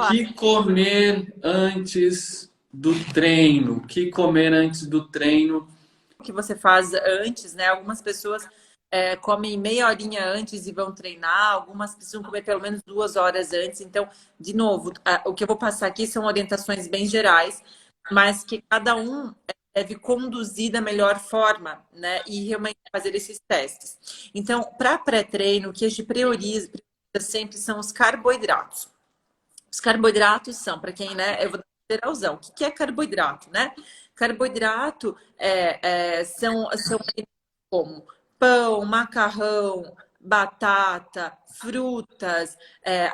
Que comer antes do treino? O que comer antes do treino? Que você faz antes, né? Algumas pessoas comem meia horinha antes e vão treinar, algumas precisam comer pelo menos 2 horas antes. Então, de novo, o que eu vou passar aqui são orientações bem gerais, mas que cada um deve conduzir da melhor forma, né? E realmente fazer esses testes. Então, para pré-treino, o que a gente prioriza sempre são os carboidratos. Os carboidratos são, para quem, né? Eu vou dar um geralzão. O que é carboidrato, né? Carboidrato são alimentos como pão, macarrão, batata, frutas,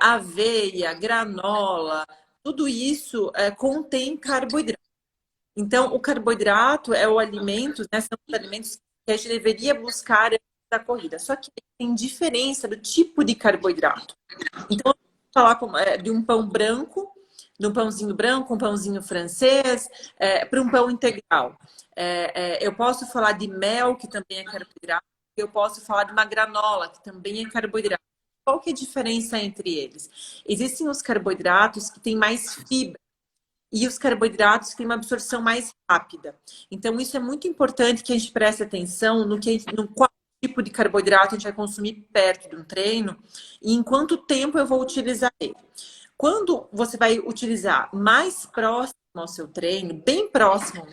aveia, granola. Tudo isso contém carboidrato. Então, o carboidrato é o alimento, né? São os alimentos que a gente deveria buscar antes da corrida. Só que tem diferença do tipo de carboidrato. Então, eu vou falar de um pão branco, de um pãozinho branco, um pãozinho francês, para um pão integral. Eu posso falar de mel, que também é carboidrato, eu posso falar de uma granola, que também é carboidrato. Qual que é a diferença entre eles? Existem os carboidratos que têm mais fibra e os carboidratos que têm uma absorção mais rápida. Então, isso é muito importante que a gente preste atenção no qual tipo de carboidrato a gente vai consumir perto de um treino e em quanto tempo eu vou utilizar ele. Quando você vai utilizar mais próximo ao seu treino, bem próximo,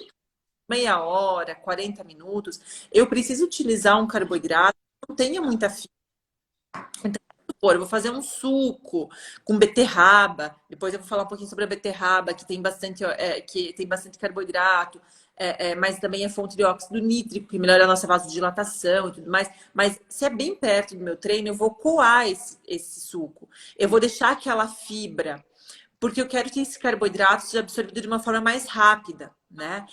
meia hora, 40 minutos, eu preciso utilizar um carboidrato que não tenha muita fibra. Então, eu vou fazer um suco com beterraba. Depois eu vou falar um pouquinho sobre a beterraba, que tem bastante carboidrato, mas também é fonte de óxido nítrico, que melhora a nossa vasodilatação e tudo mais. Mas se é bem perto do meu treino, eu vou coar esse suco. Eu vou deixar aquela fibra, porque eu quero que esse carboidrato seja absorvido de uma forma mais rápida, né?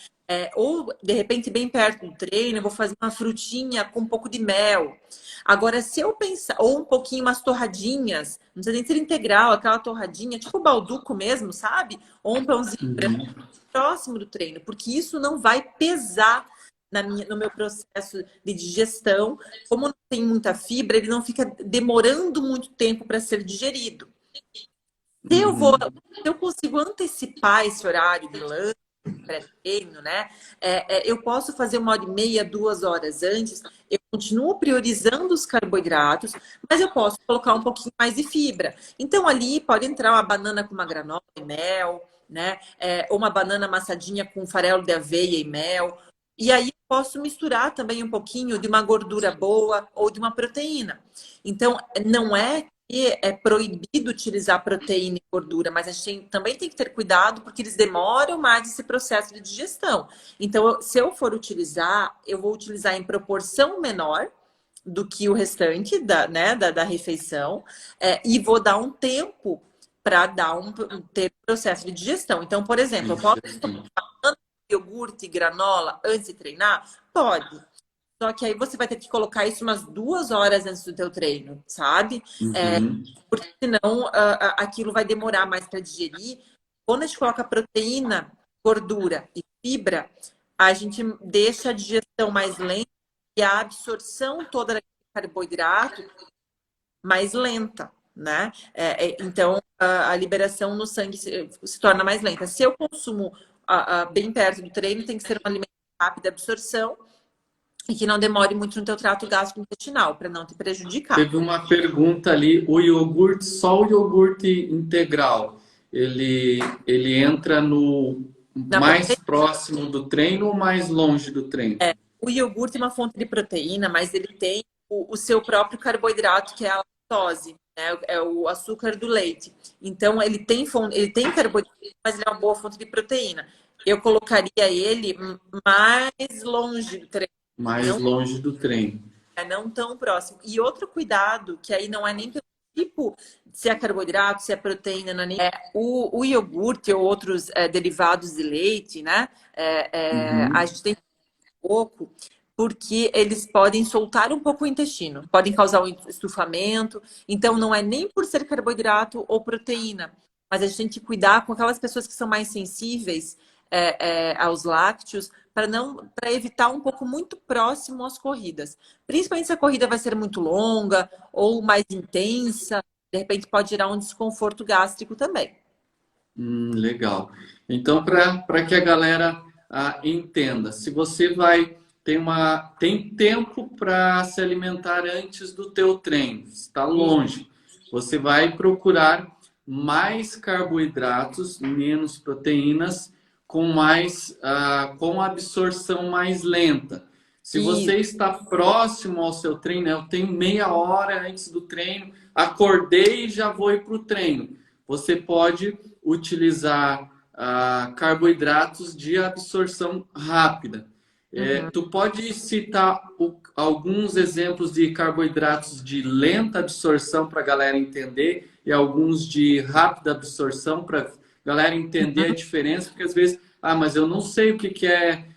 Ou, de repente, bem perto do treino, eu vou fazer uma frutinha com um pouco de mel. Agora, se eu pensar, ou um pouquinho, umas torradinhas, não precisa nem ser integral, aquela torradinha, tipo balduco mesmo, sabe? Ou um pãozinho branco Uhum. próximo do treino, porque isso não vai pesar no meu processo de digestão. Como não tem muita fibra, ele não fica demorando muito tempo para ser digerido. Se eu vou, Uhum. se eu consigo antecipar esse horário de lanche, pré-treino, né? Eu posso fazer 1 hora e meia, 2 horas antes. Eu continuo priorizando os carboidratos, mas eu posso colocar um pouquinho mais de fibra. Então ali pode entrar uma banana com uma granola e mel, né? Ou uma banana amassadinha com farelo de aveia e mel. E aí eu posso misturar também um pouquinho de uma gordura boa ou de uma proteína. Então, não é que é proibido utilizar proteína e gordura, mas a gente também tem que ter cuidado porque eles demoram mais esse processo de digestão. Então, se eu for utilizar, eu vou utilizar em proporção menor do que o restante da refeição, e vou dar um tempo para ter processo de digestão. Então, por exemplo, eu posso Digestão. tomar iogurte e granola antes de treinar? Pode. Só que aí você vai ter que colocar isso umas 2 horas antes do teu treino, sabe? Uhum. Porque senão aquilo vai demorar mais para digerir. Quando a gente coloca proteína, gordura e fibra, a gente deixa a digestão mais lenta e a absorção toda daquele carboidrato mais lenta, né? Então a liberação no sangue se torna mais lenta. Se eu consumo bem perto do treino, tem que ser um alimento de rápida absorção e que não demore muito no teu trato gastrointestinal, para não te prejudicar. Teve uma pergunta ali, o iogurte, só o iogurte integral, ele entra no Na mais próximo do treino ou mais longe do treino? O iogurte é uma fonte de proteína, mas ele tem o seu próprio carboidrato, que é a lactose, né? É o açúcar do leite. Então, ele tem carboidrato, mas ele é uma boa fonte de proteína. Eu colocaria ele mais longe do treino, Mais não, longe do treino. não tão próximo. E outro cuidado, que aí não é nem pelo tipo, se é carboidrato, se é proteína, não é nem... o iogurte ou outros derivados de leite, né? A Uhum. gente tem pouco, porque eles podem soltar um pouco o intestino, podem causar um estufamento. Então, não é nem por ser carboidrato ou proteína, mas a gente tem que cuidar com aquelas pessoas que são mais sensíveis aos lácteos, para evitar um pouco muito próximo às corridas. Principalmente se a corrida vai ser muito longa ou mais intensa, de repente pode gerar um desconforto gástrico também. Legal. Então, para que a galera entenda, se você vai tem tempo para se alimentar antes do teu treino, está longe, você vai procurar mais carboidratos, menos proteínas, com absorção mais lenta. Se Isso. você está próximo ao seu treino, né? Eu tenho meia hora antes do treino, acordei e já vou ir para o treino. Você pode utilizar carboidratos de absorção rápida. Tu pode citar alguns exemplos de carboidratos de lenta absorção para a galera entender e alguns de rápida absorção para a galera entender a diferença, porque às vezes, mas eu não sei o que, que é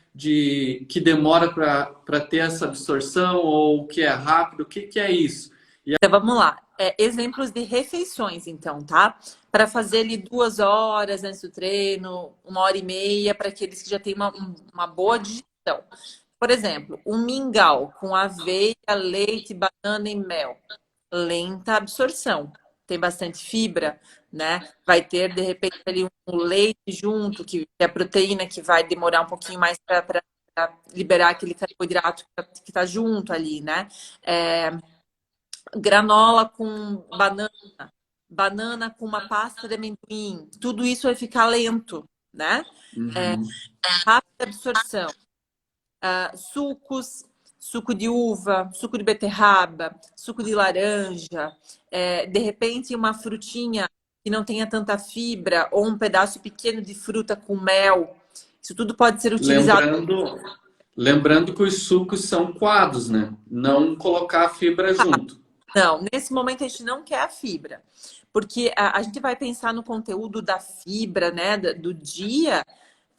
que demora para ter essa absorção ou o que é rápido, o que, que é isso? Então vamos lá. Exemplos de refeições, então, tá? Para fazer ali 2 horas antes do treino, 1 hora e meia, para aqueles que já têm uma boa digestão. Por exemplo, um mingau com aveia, leite, banana e mel. Lenta absorção. Tem bastante fibra, né? Vai ter, de repente, ali um leite junto, que é a proteína que vai demorar um pouquinho mais para liberar aquele carboidrato que está junto ali, né? Granola com banana com uma pasta de amendoim, tudo isso vai ficar lento, né? Rápida absorção. Sucos, suco de uva, suco de beterraba, suco de laranja, de repente uma frutinha que não tenha tanta fibra ou um pedaço pequeno de fruta com mel. Isso tudo pode ser utilizado. Lembrando que os sucos são coados, né? Não colocar a fibra junto. Não, nesse momento a gente não quer a fibra, porque a gente vai pensar no conteúdo da fibra, né, do dia,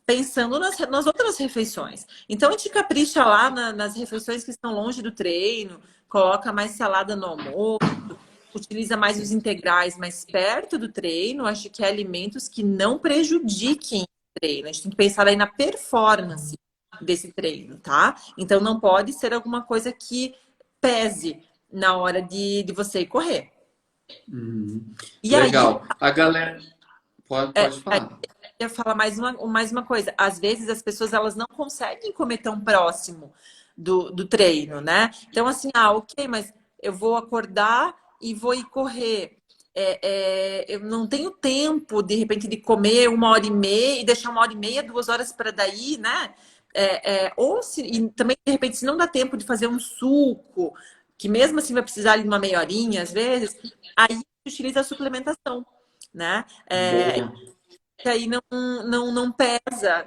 pensando nas outras refeições. Então a gente capricha lá nas refeições que estão longe do treino, coloca mais salada no almoço, utiliza mais os integrais mais perto do treino. Acho que é alimentos que não prejudiquem o treino. A gente tem que pensar aí na performance desse treino, tá? Então não pode ser alguma coisa que pese na hora de você ir correr. E Legal. aí, A galera pode falar. eu ia falar mais uma coisa. Às vezes as pessoas elas não conseguem comer tão próximo do treino, né? Então, assim, ok, mas eu vou acordar e vou ir correr. Eu não tenho tempo, de repente, de comer 1 hora e meia e deixar 1 hora e meia, 2 horas para daí, né? E também, de repente, se não dá tempo de fazer um suco, que mesmo assim vai precisar de uma meia horinha, às vezes, aí utiliza a suplementação, né? Boa. Que aí não pesa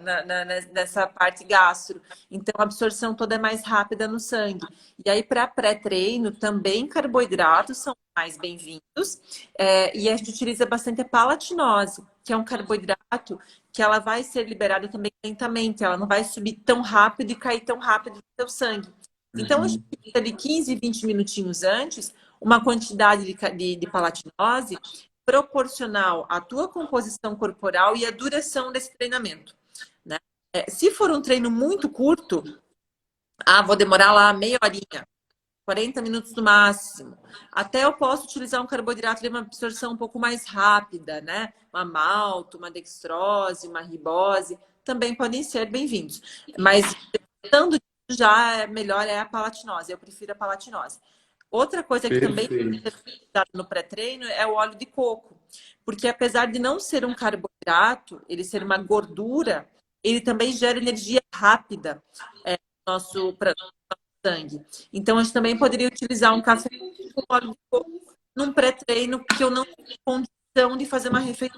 nessa parte gastro. Então, a absorção toda é mais rápida no sangue. E aí, para pré-treino, também carboidratos são mais bem-vindos. E a gente utiliza bastante a palatinose, que é um carboidrato que ela vai ser liberada também lentamente. Ela não vai subir tão rápido e cair tão rápido no seu sangue. Então, a gente fica ali 15, 20 minutinhos antes, uma quantidade de palatinose proporcional à tua composição corporal e à duração desse treinamento, né? Se for um treino muito curto, vou demorar lá meia horinha, 40 minutos no máximo. Até eu posso utilizar um carboidrato de uma absorção um pouco mais rápida, né? Uma malto, uma dextrose, uma ribose, também podem ser bem-vindos. Mas, estando já melhor é a palatinose. Eu prefiro a palatinose. Outra coisa que também é utilizada no pré-treino é o óleo de coco. Porque apesar de não ser um carboidrato, ele ser uma gordura, ele também gera energia rápida no nosso sangue. Então, a gente também poderia utilizar um café com óleo de coco num pré-treino que eu não tenho condição de fazer uma refeição.